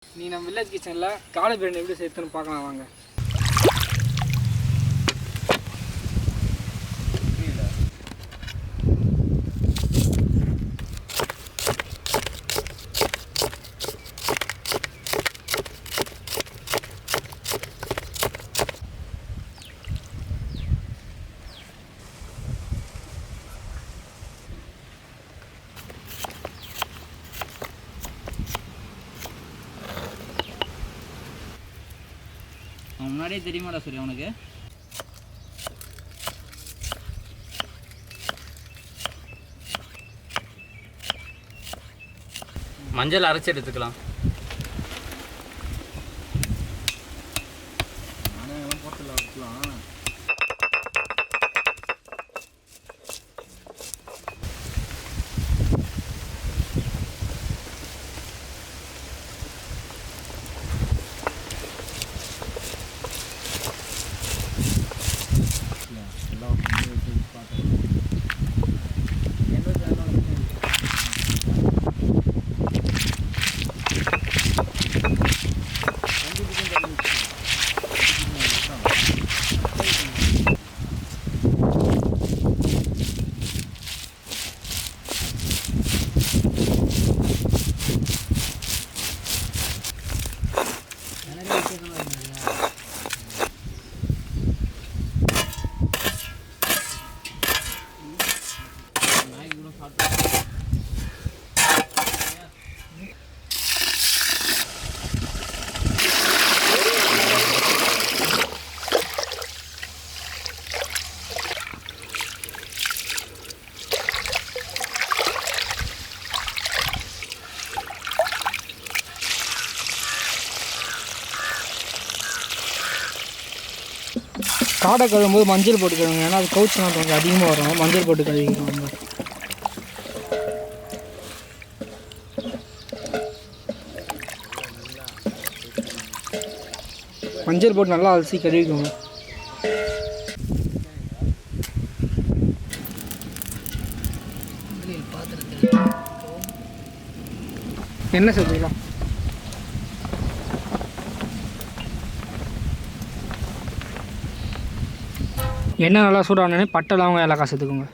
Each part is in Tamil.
நீ நம்ம வில்லேஜ் கிச்சனில் காடை பிரியாணி எப்படி சேர்த்துன்னு பார்க்கலாம் வாங்க. முன்னாடியே தெரியுமாடா சூர்யா உனக்கு? மஞ்சள் அரைச்சி எடுத்துக்கலாம். காடை கழுவும்போது மஞ்சள் போட்டு கழுவுங்க, ஏன்னா அது கவுச்சுனா கொஞ்சம் அதிகமாக வரும். மஞ்சள் போட்டு கழுவிக்கிறோம். மஞ்சள் போட்டு நல்லா அலசி கழுவிக்கோங்க. என்ன சொல்லிக்கலாம்? எண்ணெய் நல்லா சூடானே பட்டை லவங்கம் ஏலக்காய் சேர்த்துக்கோங்க.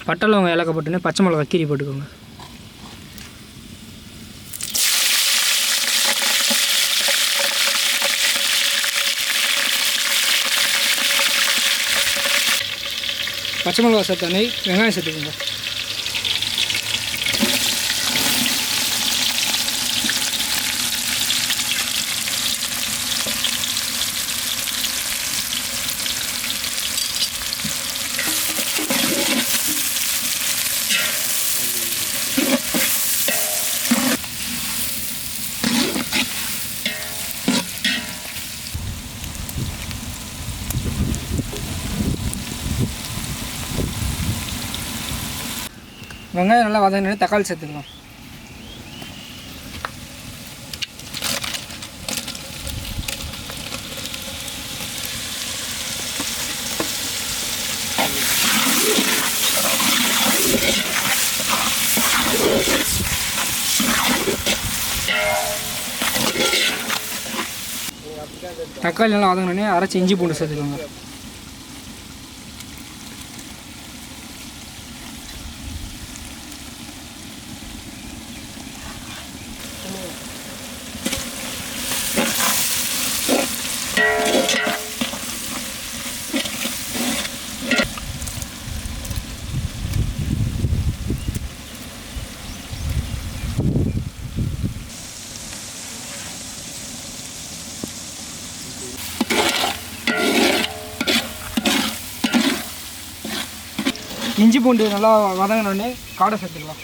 பட்டை லவங்கம் ஏலக்காய் போட்டுன்னு பச்சை மிளகா கீரி போட்டுக்கோங்க. பச்சை மிளகா சேர்த்தானே வெங்காயம் சேர்த்துக்கோங்க. வெங்காயம் நல்லா வதங்கினே தக்காளி சேர்த்துக்கலாம். தக்காளி நல்லா வதங்கினே அரைச்சி இஞ்சி பூண்டு சேர்த்துக்கோங்க. இஞ்சி பூண்டு நல்லா வதங்கினோடனே காடை சேர்த்துக்கலாம்.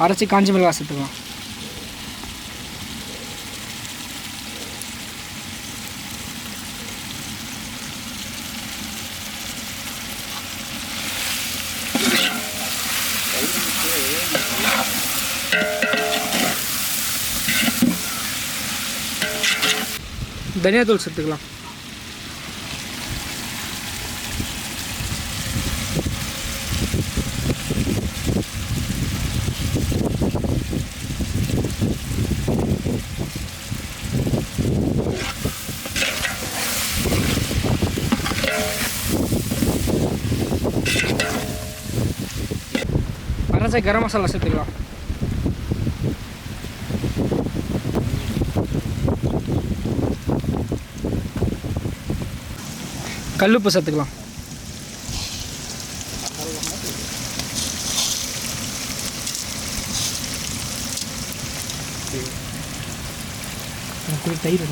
அரைச்சி காஞ்சி மிளகாய் சேர்த்துக்கலாம். தனியாத்தூள் சேர்த்துக்கலாம். அரைச்ச கரம் மசாலா சேர்த்துக்கலாம். கல்லுப்பு சேர்த்துக்கலாம். தயிர்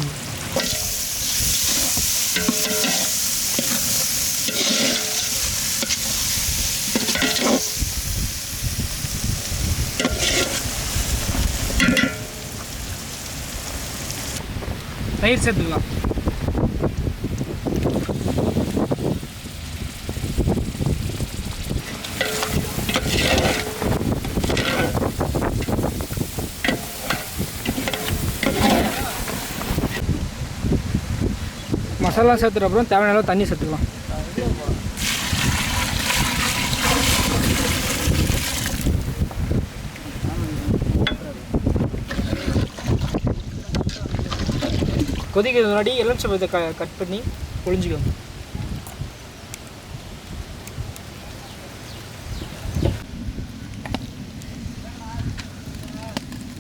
தயிர் சேர்த்துக்கலாம். மசாலா சேர்த்துட்டு அப்புறம் தேவையான அளவு தண்ணி சேர்த்துக்கலாம். கொதிக்கிறது முன்னாடி எலுமிச்சை பழத்தை கட் பண்ணி புழிஞ்சிக்கோங்க.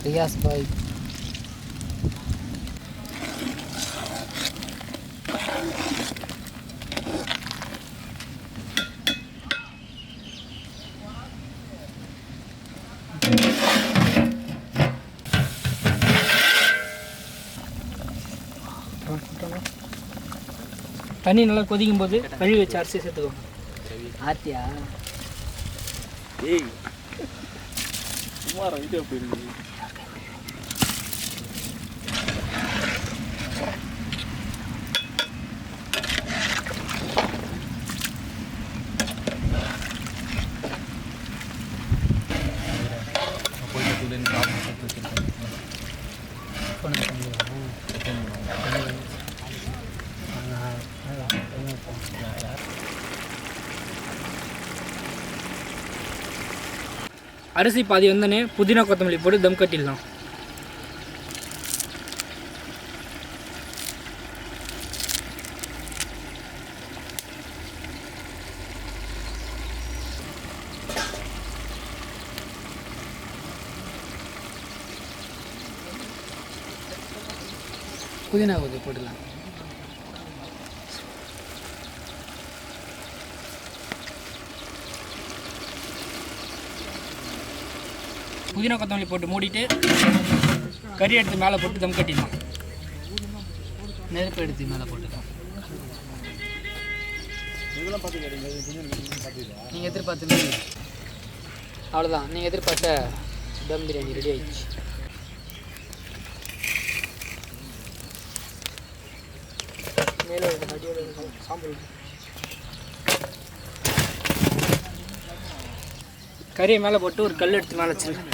ரியாஸ் பாய் தண்ணி நல்லா கொதிக்கும் போது கழுவி வச்சு அரிசி சேர்த்துக்கோங்க. ஆத்தியா ஏய் சுமார் வீடியோ போயிருக்கு. அரிசி பாதி வந்தோடனே புதினா கொத்தமல்லி போட்டு தம் கட்டிடலாம். புதினா கொஞ்சம் போட்டுடலாம். புதினா கொத்தமல்லி போட்டு மூடிட்டு கறி எடுத்து மேலே போட்டு தம் கட்டிடலாம். நெருப்பு எடுத்து மேலே போட்டுக்கலாம். நீங்கள் எதிர்பார்த்து அவ்வளோதான். நீங்கள் எதிர்பார்த்த தம் பிரியாணி ரெடி ஆயிடுச்சு. மேலே சாம்பல் கறியை மேலே போட்டு ஒரு கல் எடுத்து மேலே வச்சுருக்கேன்.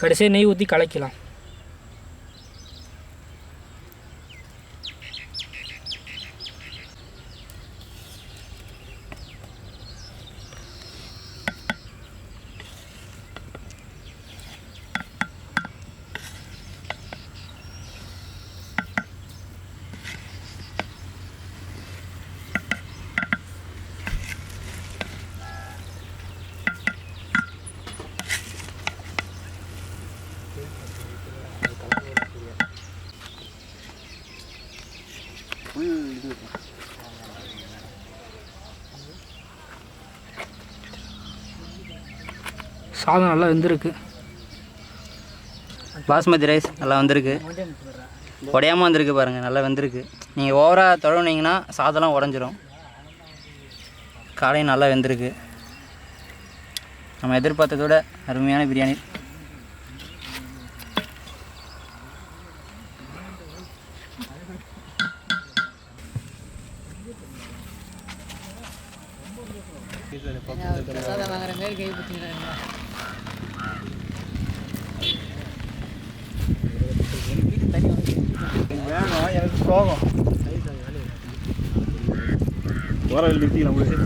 கடைசியாக நெய் ஊற்றி கலக்கலாம். சாதம் நல்லா வெந்திருக்கு. பாஸ்மதி ரைஸ் நல்லா வந்திருக்கு. உடையாமல் வந்திருக்கு பாருங்கள், நல்லா வெந்திருக்கு. நீங்கள் ஓவராக தொழவுனீங்கன்னா சாதம்லாம் உடஞ்சிரும். காலையும் நல்லா வெந்திருக்கு. நம்ம எதிர்பார்த்ததை விட அருமையான பிரியாணி. பிரசாதம் வாங்குற மாதிரி கை பிடிச்சிக்கிறாங்க. வேணும் எனக்கு சோகம் வர எழுதி நம்மளுக்கு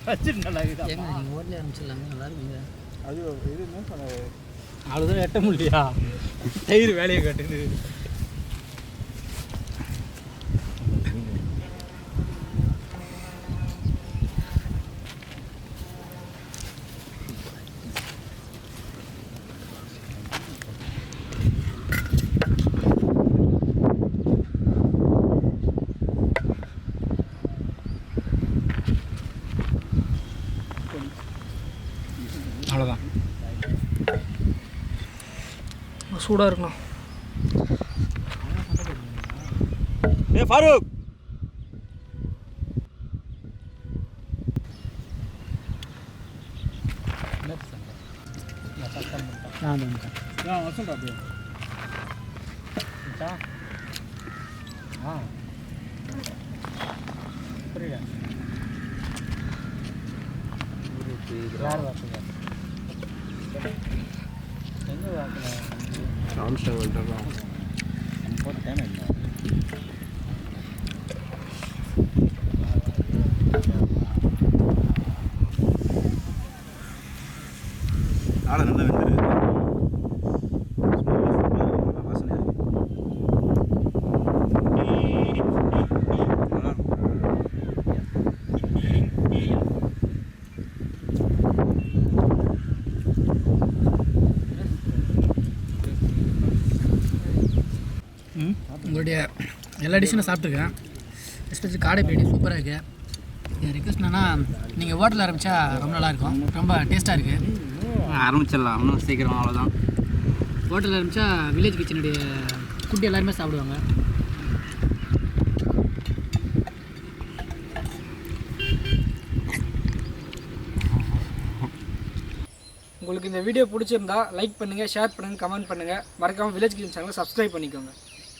வச்சுட்டு நல்லா இருக்குது. ஏங்க நீங்கள் ஓட்டலே ஆரம்பிச்சிடலாங்க, நல்லா இருக்குங்க. அது இது என்ன சொன்னாங்க, அவ்வளோதான் எட்ட முடியா, தயிர் வேலையை கட்டுது. அவ்வளோதான், சூடாக இருக்கணும். ஏ ஃபாரூக் வசந்தா அப்படியே புரியல யார் வாக்குங்க எங்கே வாக்குங்க சாம்சங் வந்துடுறோம் போட்டு டைம் இல்லை. ஆளை நல்லா வெந்துருக்கு. உங்களுடைய எல்லா டிஷ்ஷும் நான் சாப்பிட்ருக்கேன். எஸ்பெஷலி காடை பிரியாணி சூப்பராக இருக்குது. என் ரிக்வெஸ்ட் என்னன்னா, நீங்கள் ஹோட்டலில் ஆரம்பித்தா ரொம்ப நல்லாயிருக்கும், ரொம்ப டேஸ்ட்டாக இருக்குது. ஆரம்பிச்சிடலாம் இன்னும் சீக்கிரம். அவ்வளோதான், ஹோட்டலில் ஆரம்பித்தா வில்லேஜ் கிச்சனுடைய ஃபுட் எல்லாருமே சாப்பிடுவாங்க. உங்களுக்கு இந்த வீடியோ பிடிச்சிருந்தா லைக் பண்ணுங்கள், ஷேர் பண்ணுங்கள், கமெண்ட் பண்ணுங்கள். மறக்காமல் வில்லேஜ் கிச்சன் சேனலை சப்ஸ்கிரைப் பண்ணிக்கோங்க.